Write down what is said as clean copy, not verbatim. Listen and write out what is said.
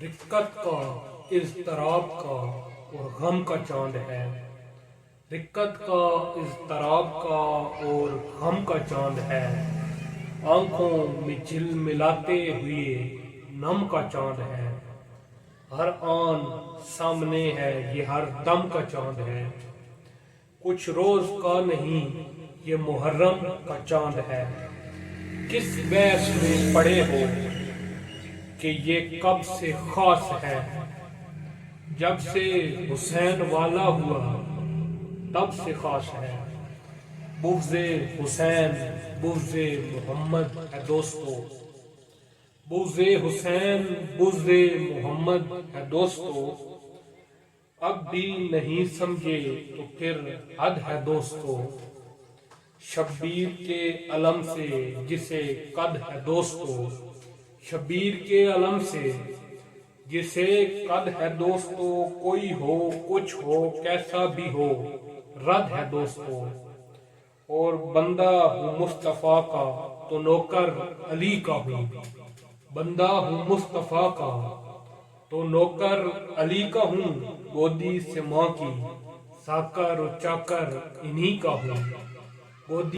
رقت کا اضطراب کا اور غم کا چاند ہے، رقت کا اضطراب کا اور غم کا چاند ہے، آنکھوں میں جھل ملاتے ہوئے نم کا چاند ہے، ہر آن سامنے ہے یہ ہر دم کا چاند ہے، کچھ روز کا نہیں یہ محرم کا چاند ہے، کس بحث میں پڑے ہو کہ یہ کب سے خاص ہے، جب سے حسین والا ہوا تب سے خاص ہے، بغض حسین بغض محمد ہے دوستو، بغض حسین بغض محمد ہے دوستو، اب بھی نہیں سمجھے تو پھر حد ہے دوستو، شبیر کے علم سے جسے قد ہے دوستو، شبیر کے علم سے جسے قد ہے دوستو، کوئی ہو کچھ ہو کیسا بھی ہو رد ہے دوستو، اور بندہ ہوں مصطفیٰ کا تو نوکر علی کا ہوں، بندہ ہوں مصطفیٰ کا تو نوکر علی کا ہوں، گودی سے ماں کی ساکر و چاکر انہی کا ہوں، گودی